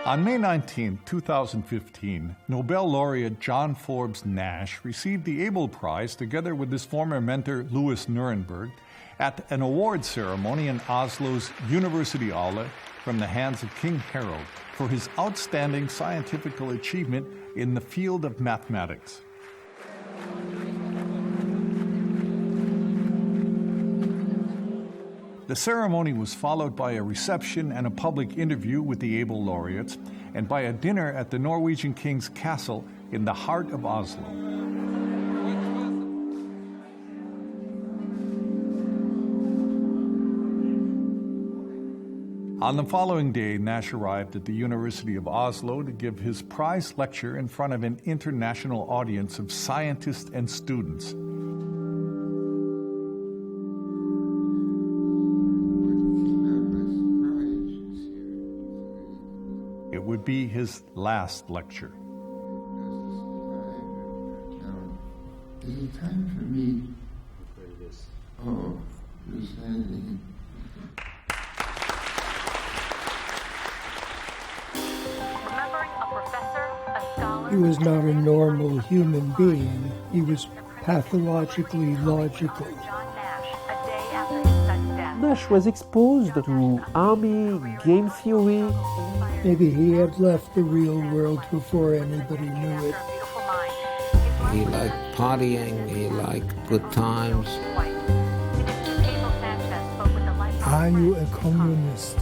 On May 19, 2015, Nobel laureate John Forbes Nash received the Abel Prize together with his former mentor Louis Nirenberg at an award ceremony in Oslo's University Aula from the hands of King Harald for his outstanding scientific achievement in the field of mathematics. The ceremony was followed by a reception and a public interview with the Abel laureates and by a dinner at the Norwegian king's castle in the heart of Oslo. On the following day, Nash arrived at the University of Oslo to give his prize lecture in front of an international audience of scientists and students. It would be his last lecture. Is it time for me? Oh, you're standing. He was not a normal human being. He was pathologically logical. Nash was exposed to army, game theory. Maybe he had left the real world before anybody knew it. He liked partying, he liked good times. Are you a communist?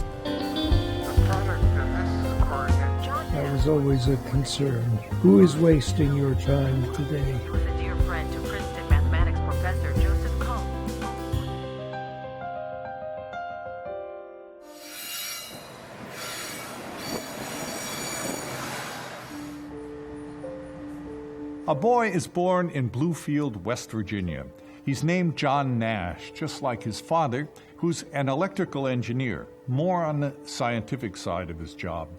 That was always a concern. Who is wasting your time today? He was a dear friend to Princeton mathematics professor Joseph Cohn. A boy is born in Bluefield, West Virginia. He's named John Nash, just like his father, who's an electrical engineer, more on the scientific side of his job.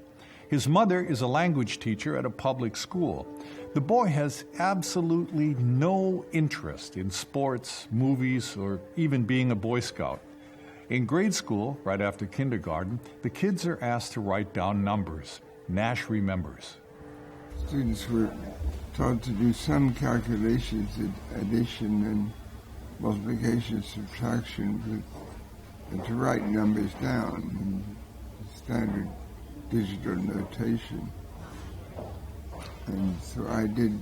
His mother is a language teacher at a public school. The boy has absolutely no interest in sports, movies, or even being a Boy Scout. In grade school, right after kindergarten, the kids are asked to write down numbers. Nash remembers. Students were taught to do some calculations, addition and multiplication, subtraction, and to write numbers down in standard digital notation. And so I did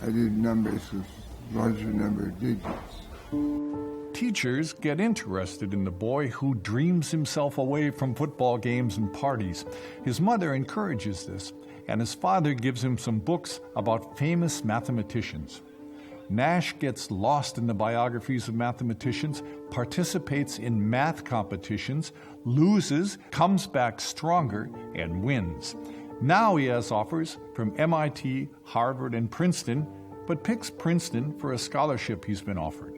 numbers with larger number of digits. Teachers get interested in the boy who dreams himself away from football games and parties. His mother encourages this, and his father gives him some books about famous mathematicians. Nash gets lost in the biographies of mathematicians, participates in math competitions, loses, comes back stronger, and wins. Now he has offers from MIT, Harvard, and Princeton, but picks Princeton for a scholarship he's been offered.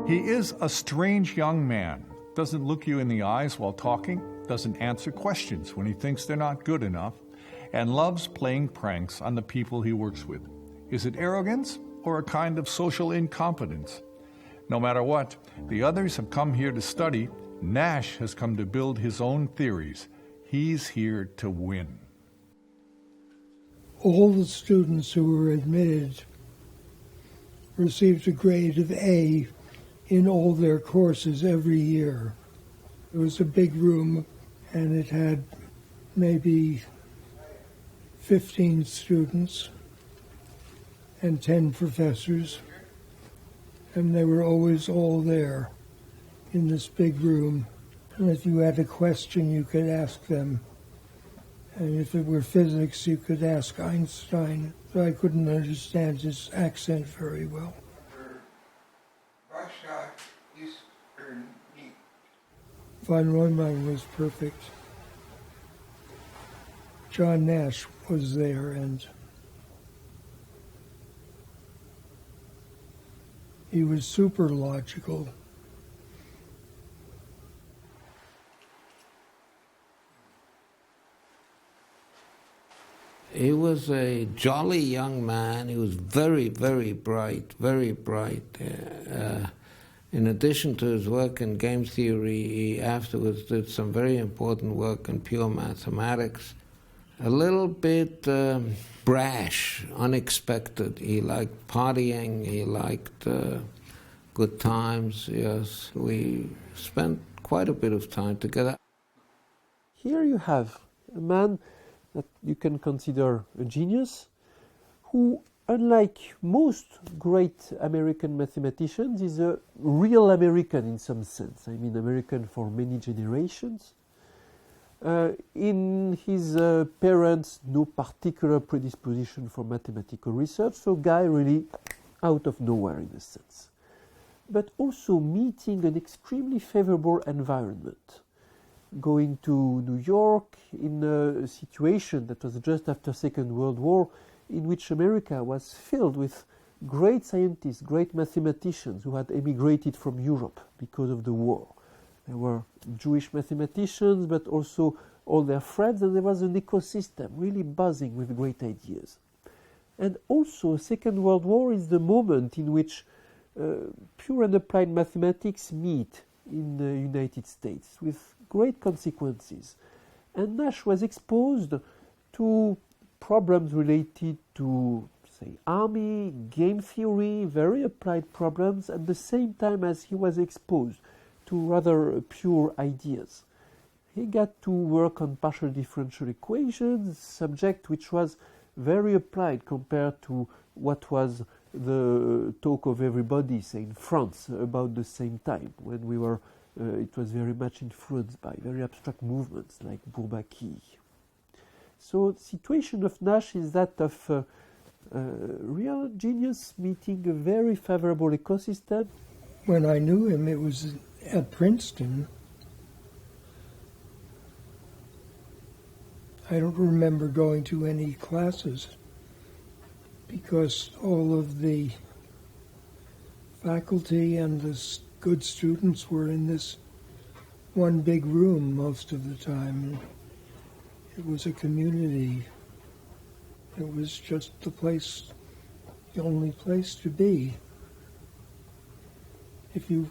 He is a strange young man, doesn't look you in the eyes while talking, doesn't answer questions when he thinks they're not good enough, and loves playing pranks on the people he works with. Is it arrogance or a kind of social incompetence? No matter what, the others have come here to study. Nash has come to build his own theories. He's here to win. All the students who were admitted received a grade of A in all their courses every year. It was a big room, and it had maybe 15 students and 10 professors, and they were always all there in this big room. And if you had a question, you could ask them. And if it were physics, you could ask Einstein. So I couldn't understand his accent very well. Von Neumann was perfect. John Nash was there, and he was super logical. He was a jolly young man. He was very, very bright, very bright. In addition to his work in game theory, he afterwards did some very important work in pure mathematics. A little bit brash, unexpected. He liked partying, he liked good times, yes. We spent quite a bit of time together. Here you have a man that you can consider a genius, who, unlike most great American mathematicians, is a real American in some sense. I mean, American for many generations. In his parents, no particular predisposition for mathematical research, so guy really out of nowhere in a sense. But also meeting an extremely favorable environment. Going to New York in a situation that was just after Second World War, in which America was filled with great scientists, great mathematicians who had emigrated from Europe because of the war. There were Jewish mathematicians, but also all their friends, and there was an ecosystem really buzzing with great ideas. And also, Second World War is the moment in which pure and applied mathematics meet in the United States with great consequences. And Nash was exposed to problems related to, say, army, game theory, very applied problems, at the same time as he was exposed to rather pure ideas. He got to work on partial differential equations, subject which was very applied compared to what was the talk of everybody, say, in France about the same time, when we were, it was very much influenced by very abstract movements like Bourbaki. So the situation of Nash is that of a real genius meeting a very favorable ecosystem. When I knew him, it was at Princeton. I don't remember going to any classes because all of the faculty and the good students were in this one big room most of the time. It was a community. It was just the place, the only place to be. If you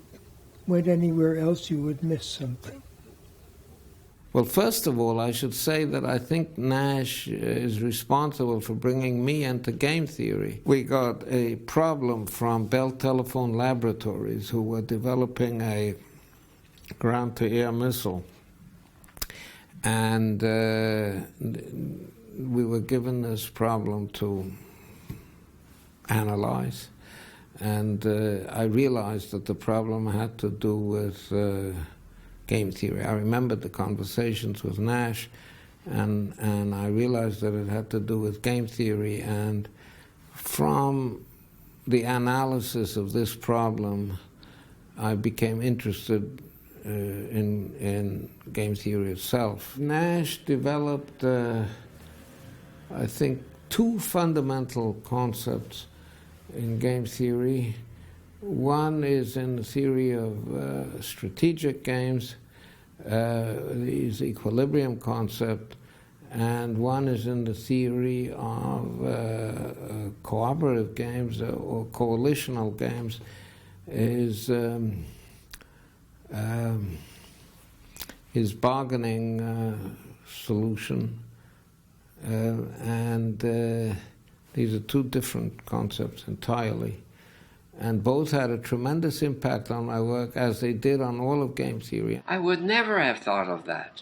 went anywhere else, you would miss something. Well, first of all, I should say that I think Nash is responsible for bringing me into game theory. We got a problem from Bell Telephone Laboratories, who were developing a ground-to-air missile. And we were given this problem to analyze. And I realized that the problem had to do with game theory. I remembered the conversations with Nash, and I realized that it had to do with game theory. And from the analysis of this problem, I became interested in game theory itself. Nash developed, I think, two fundamental concepts in game theory. One is in the theory of strategic games, the equilibrium concept, and one is in the theory of cooperative games or coalitional games, his bargaining solution, and these are two different concepts entirely. And both had a tremendous impact on my work, as they did on all of game theory. I would never have thought of that.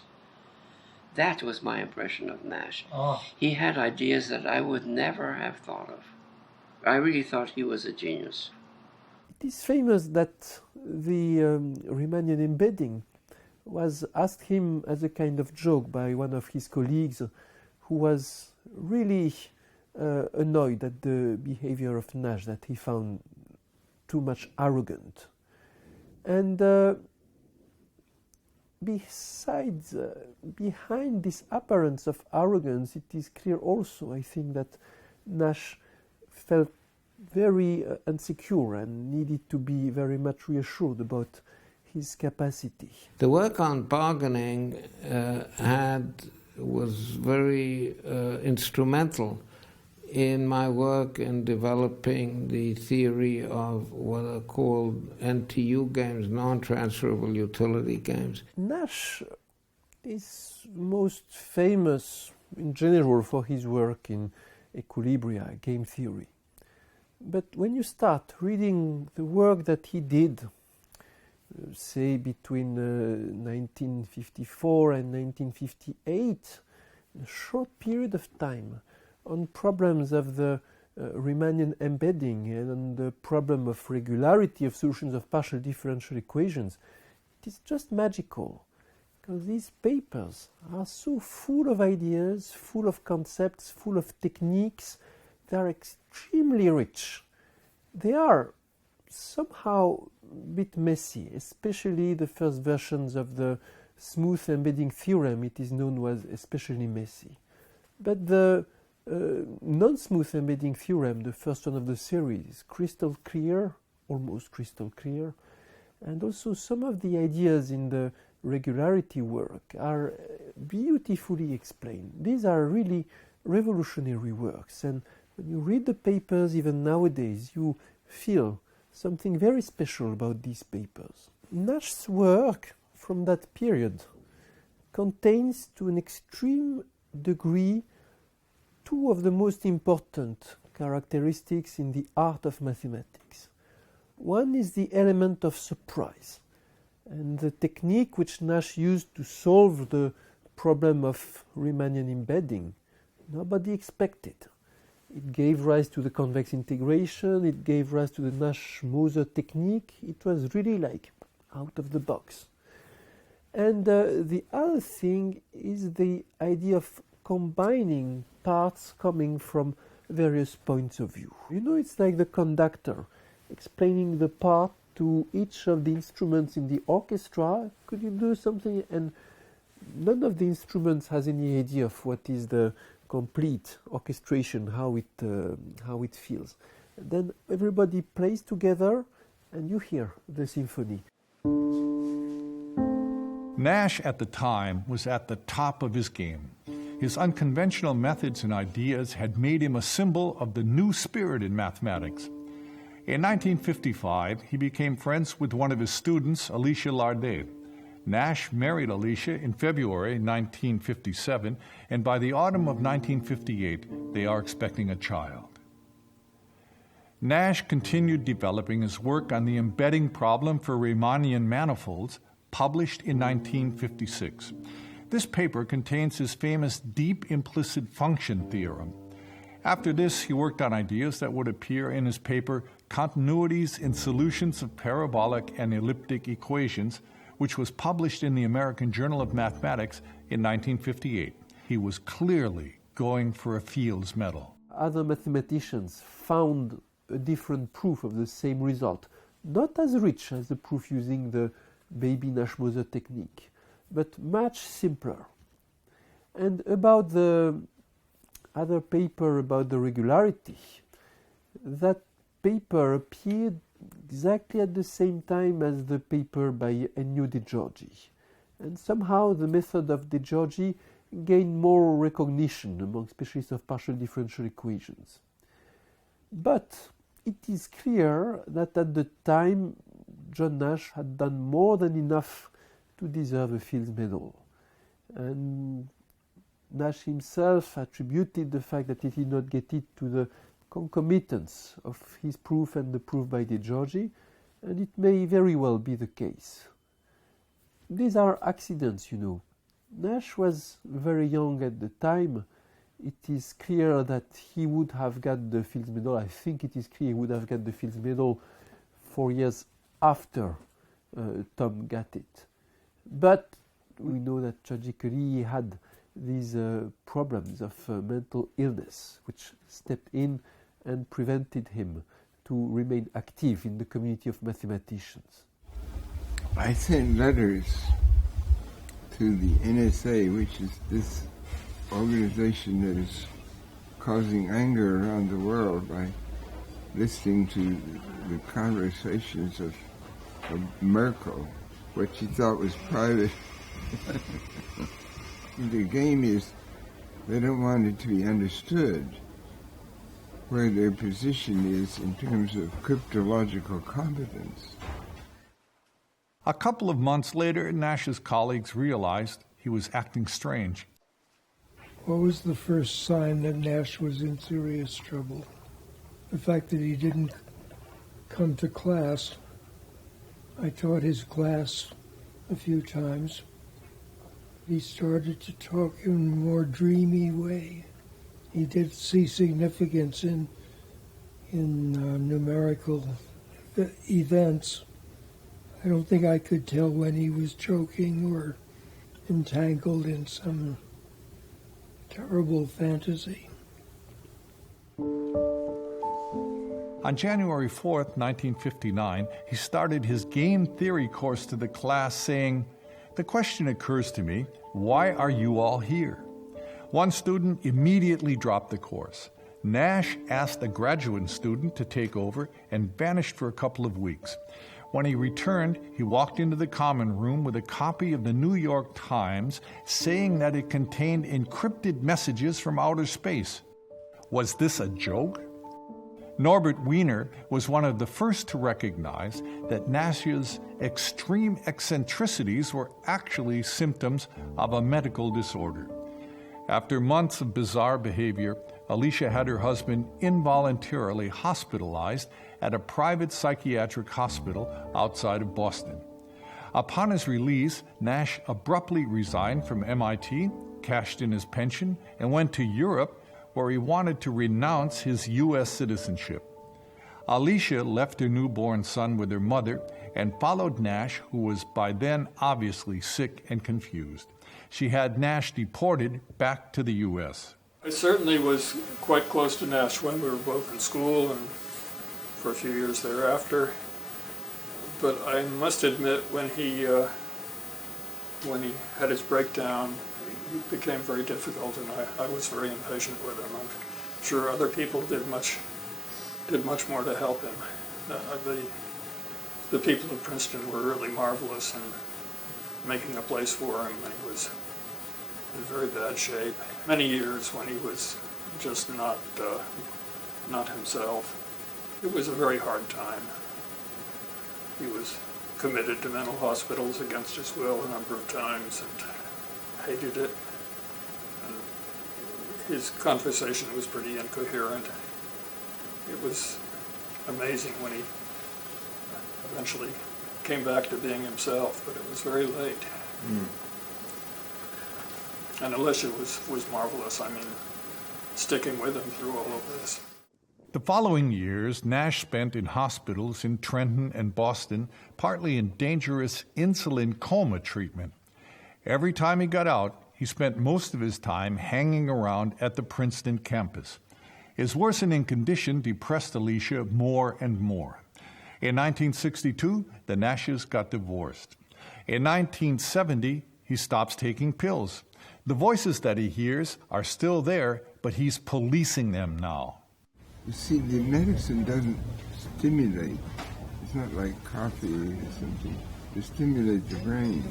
That was my impression of Nash. Oh. He had ideas that I would never have thought of. I really thought he was a genius. It is famous that the Riemannian embedding was asked him as a kind of joke by one of his colleagues, who was really annoyed at the behavior of Nash, that he found too much arrogant. And besides, behind this appearance of arrogance, it is clear also, I think, that Nash felt very insecure and needed to be very much reassured about his capacity. The work on bargaining was very instrumental in my work in developing the theory of what are called NTU games, non-transferable utility games. Nash is most famous in general for his work in equilibria, game theory. But when you start reading the work that he did, say between 1954 and 1958, a short period of time, on problems of the Riemannian embedding and on the problem of regularity of solutions of partial differential equations, it is just magical. Because these papers are so full of ideas, full of concepts, full of techniques. They are extremely rich. They are somehow a bit messy, especially the first versions of the smooth embedding theorem. It is known as especially messy. But the non-smooth embedding theorem, the first one of the series, is crystal clear, almost crystal clear. And also some of the ideas in the regularity work are beautifully explained. These are really revolutionary works, and when you read the papers even nowadays, you feel something very special about these papers. Nash's work from that period contains to an extreme degree two of the most important characteristics in the art of mathematics. One is the element of surprise, and the technique which Nash used to solve the problem of Riemannian embedding, nobody expected. It gave rise to the convex integration, it gave rise to the Nash-Moser technique. It was really like out of the box. And the other thing is the idea of combining parts coming from various points of view. You know, it's like the conductor explaining the part to each of the instruments in the orchestra. Could you do something? And none of the instruments has any idea of what is the complete orchestration, how it feels. And then everybody plays together and you hear the symphony. Nash at the time was at the top of his game. His unconventional methods and ideas had made him a symbol of the new spirit in mathematics. In 1955, he became friends with one of his students, Alicia Lardet. Nash married Alicia in February 1957, and by the autumn of 1958, they are expecting a child. Nash continued developing his work on the embedding problem for Riemannian manifolds, published in 1956. This paper contains his famous deep implicit function theorem. After this, he worked on ideas that would appear in his paper Continuities in Solutions of Parabolic and Elliptic Equations, which was published in the American Journal of Mathematics in 1958. He was clearly going for a Fields Medal. Other mathematicians found a different proof of the same result, not as rich as the proof using the baby Nash-Moser technique, but much simpler. And about the other paper about the regularity, that paper appeared exactly at the same time as the paper by Ennio De Giorgi. And somehow the method of De Giorgi gained more recognition among specialists of partial differential equations. But it is clear that at the time John Nash had done more than enough to deserve a Fields Medal. And Nash himself attributed the fact that he did not get it to the concomitance of his proof and the proof by De Giorgi, and it may very well be the case. These are accidents, you know. Nash was very young at the time. It is clear that he would have got the Fields Medal. I think it is clear he would have got the Fields Medal 4 years after Tom got it. But we know that tragically he had these problems of mental illness, which stepped in and prevented him to remain active in the community of mathematicians. I sent letters to the NSA, which is this organization that is causing anger around the world by listening to the conversations of Merkel, what she thought was private. The game is, they don't want it to be understood. where their position is in terms of cryptological competence. A couple of months later, Nash's colleagues realized he was acting strange. What was the first sign that Nash was in serious trouble? The fact that he didn't come to class. I taught his class a few times. He started to talk in a more dreamy way. He did see significance in numerical events. I don't think I could tell when he was joking or entangled in some terrible fantasy. On January 4th, 1959, he started his game theory course to the class saying, "The question occurs to me, why are you all here?" One student immediately dropped the course. Nash asked a graduate student to take over and vanished for a couple of weeks. When he returned, he walked into the common room with a copy of the New York Times saying that it contained encrypted messages from outer space. Was this a joke? Norbert Wiener was one of the first to recognize that Nash's extreme eccentricities were actually symptoms of a medical disorder. After months of bizarre behavior, Alicia had her husband involuntarily hospitalized at a private psychiatric hospital outside of Boston. Upon his release, Nash abruptly resigned from MIT, cashed in his pension, and went to Europe, where he wanted to renounce his U.S. citizenship. Alicia left her newborn son with her mother and followed Nash, who was by then obviously sick and confused. She had Nash deported back to the U.S. I certainly was quite close to Nash when we were both in school and for a few years thereafter. But I must admit, when he had his breakdown, he became very difficult, and I was very impatient with him. I'm sure other people did much more to help him. The people at Princeton were really marvelous in making a place for him, and he was in very bad shape. Many years when he was just not himself. It was a very hard time. He was committed to mental hospitals against his will a number of times and hated it. And his conversation was pretty incoherent. It was amazing when he eventually came back to being himself, but it was very late. And Alicia was marvelous. I mean, sticking with him through all of this. The following years, Nash spent in hospitals in Trenton and Boston, partly in dangerous insulin coma treatment. Every time he got out, he spent most of his time hanging around at the Princeton campus. His worsening condition depressed Alicia more and more. In 1962, the Nashes got divorced. In 1970, he stops taking pills. The voices that he hears are still there, but he's policing them now. You see, the medicine doesn't stimulate. It's not like coffee or something to stimulate the brain.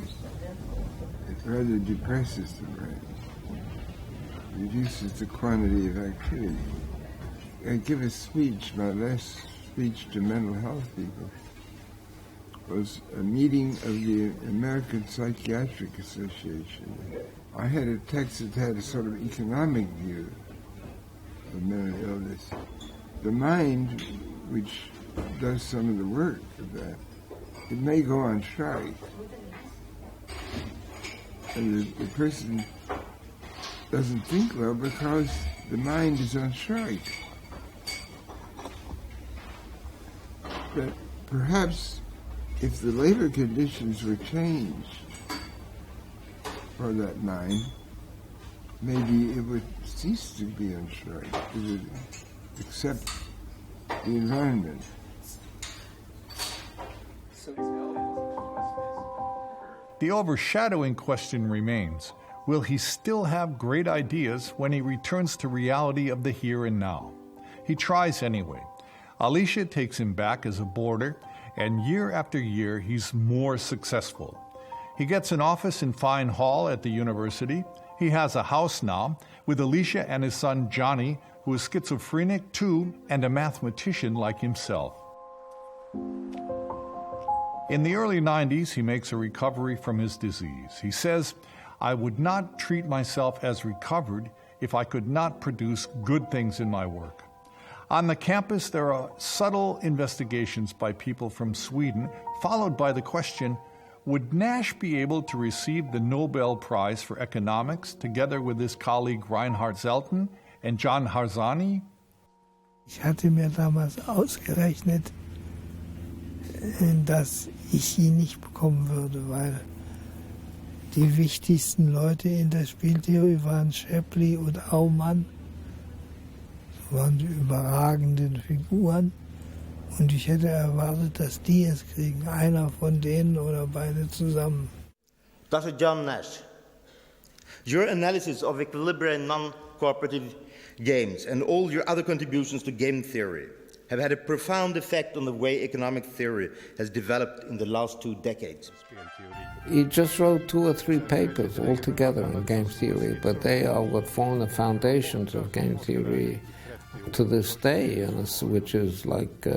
It rather depresses the brain, reduces the quantity of activity. I give a speech, my last speech to mental health people was a meeting of the American Psychiatric Association. I had a text that had a sort of economic view of mental illness. The mind, which does some of the work of that, it may go on strike. And the person doesn't think well because the mind is on strike. But perhaps if the labor conditions were changed for that mind, maybe it would cease to be on strike. It would accept the environment. The overshadowing question remains, will he still have great ideas when he returns to reality of the here and now? He tries anyway. Alicia takes him back as a boarder, and year after year he's more successful. He gets an office in Fine Hall at the university. He has a house now with Alicia and his son Johnny, who is schizophrenic too and a mathematician like himself. In the early 90s, he makes a recovery from his disease. He says, "I would not treat myself as recovered if I could not produce good things in my work." On the campus, there are subtle investigations by people from Sweden, followed by the question, would Nash be able to receive the Nobel Prize for Economics together with his colleague Reinhard Selten and John Harzani? Ich hatte mir damals ausgerechnet, dass ich ihn nicht bekommen würde, weil die wichtigsten Leute in der Spieltheorie waren Shapley und Aumann. Das waren die überragenden Figuren. Und ich hätte erwartet, dass die es kriegen, einer von denen oder beide zusammen. Dr. John Nash, your analysis of equilibrium in non-cooperative games and all your other contributions to game theory have had a profound effect on the way economic theory has developed in the last 2 decades. He just wrote 2 or 3 papers altogether on game theory, but they are what form the foundations of game theory to this day, which is like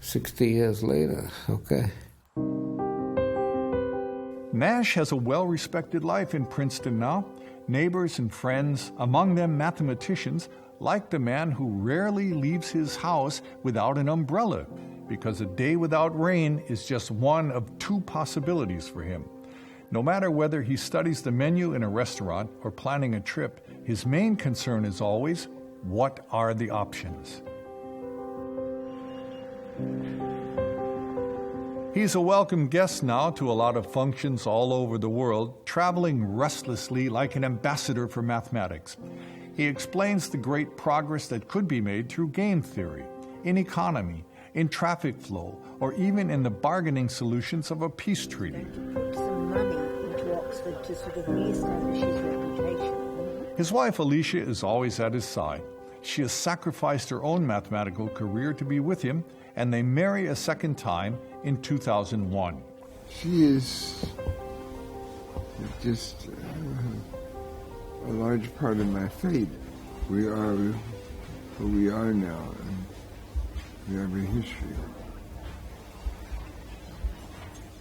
60 years later, okay? Nash has a well-respected life in Princeton now. Neighbors and friends, among them mathematicians, like the man who rarely leaves his house without an umbrella, because a day without rain is just one of 2 possibilities for him. No matter whether he studies the menu in a restaurant or planning a trip, his main concern is always, what are the options? He's a welcome guest now to a lot of functions all over the world, traveling restlessly like an ambassador for mathematics. He explains the great progress that could be made through game theory, in economy, in traffic flow, or even in the bargaining solutions of a peace treaty. Put some money into Oxford to sort of re-establish his reputation. His wife Alicia is always at his side. She has sacrificed her own mathematical career to be with him, and they marry a second time in 2001. She is just a large part of my fate. We are who we are now, and we have a history.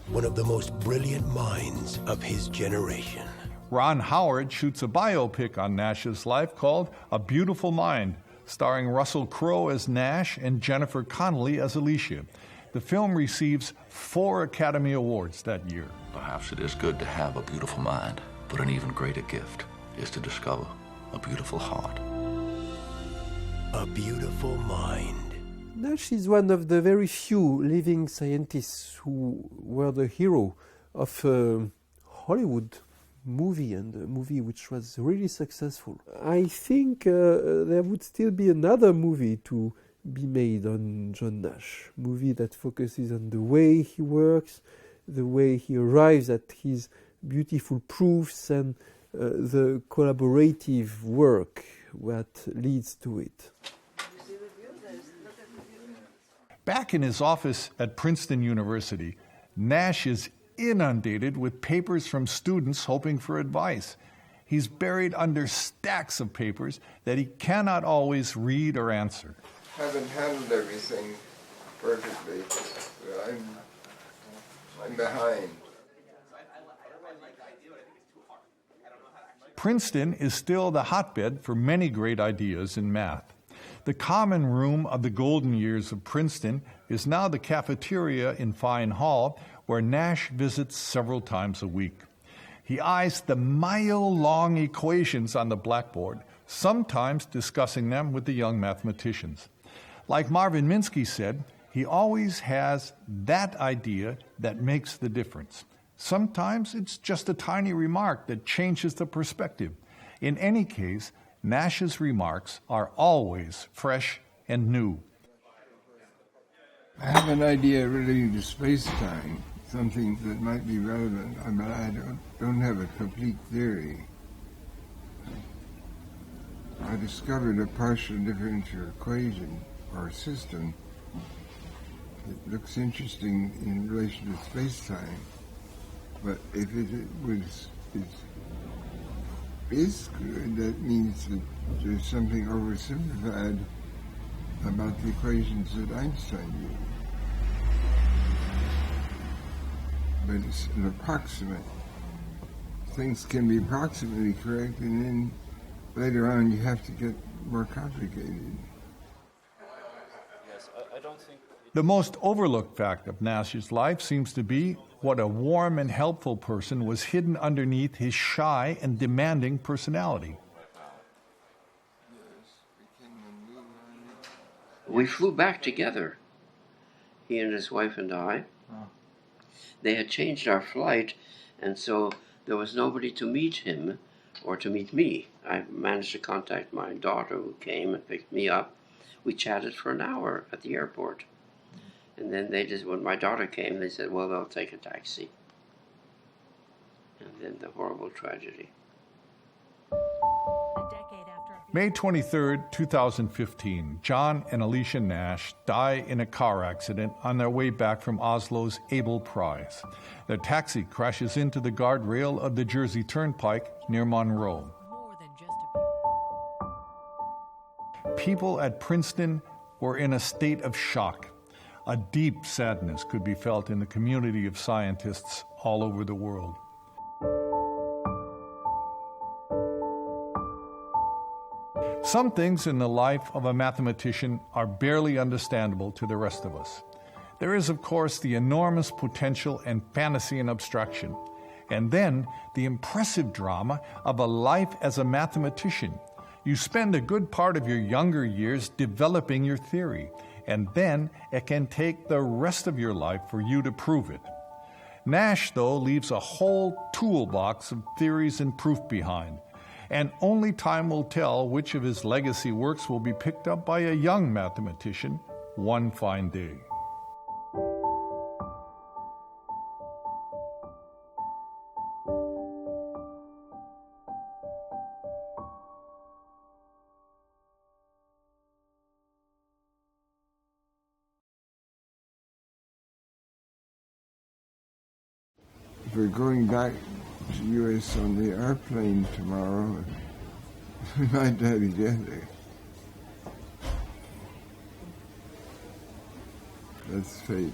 One of the most brilliant minds of his generation. Ron Howard shoots a biopic on Nash's life called A Beautiful Mind, starring Russell Crowe as Nash and Jennifer Connelly as Alicia. The film receives 4 Academy Awards that year. Perhaps it is good to have a beautiful mind, but an even greater gift is to discover a beautiful heart. A beautiful mind. Nash is one of the very few living scientists who were the hero of a Hollywood movie, and a movie which was really successful. I think there would still be another movie to be made on John Nash, movie that focuses on the way he works, the way he arrives at his beautiful proofs, and the collaborative work that leads to it. Back in his office at Princeton University, Nash is inundated with papers from students hoping for advice. He's buried under stacks of papers that he cannot always read or answer. Haven't handled everything perfectly. I'm behind. Princeton is still the hotbed for many great ideas in math. The common room of the golden years of Princeton is now the cafeteria in Fine Hall, where Nash visits several times a week. He eyes the mile-long equations on the blackboard, sometimes discussing them with the young mathematicians. Like Marvin Minsky said, he always has that idea that makes the difference. Sometimes it's just a tiny remark that changes the perspective. In any case, Nash's remarks are always fresh and new. I have an idea relating to space-time, something that might be relevant, but I don't have a complete theory. I discovered a partial differential equation, or system, that looks interesting in relation to space-time, but if is good, that means that there's something oversimplified about the equations that Einstein used. But it's an approximate. Things can be approximately correct, and then later on you have to get more complicated. Yes, I don't think... The most overlooked fact of Nash's life seems to be what a warm and helpful person was hidden underneath his shy and demanding personality. We flew back together, he and his wife and I. They had changed our flight, and so there was nobody to meet him or to meet me. I managed to contact my daughter, who came and picked me up. We chatted for an hour at the airport. And then when my daughter came, they said, well, they'll take a taxi. And then the horrible tragedy. May 23, 2015, John and Alicia Nash die in a car accident on their way back from Oslo's Abel Prize. Their taxi crashes into the guardrail of the Jersey Turnpike near Monroe. People at Princeton were in a state of shock. A deep sadness could be felt in the community of scientists all over the world. Some things in the life of a mathematician are barely understandable to the rest of us. There is, of course, the enormous potential and fantasy in abstraction, and then the impressive drama of a life as a mathematician. You spend a good part of your younger years developing your theory, and then it can take the rest of your life for you to prove it. Nash, though, leaves a whole toolbox of theories and proof behind, and only time will tell which of his legacy works will be picked up by a young mathematician one fine day. If we're going back to U.S. on the airplane tomorrow, we might die together. That's fate.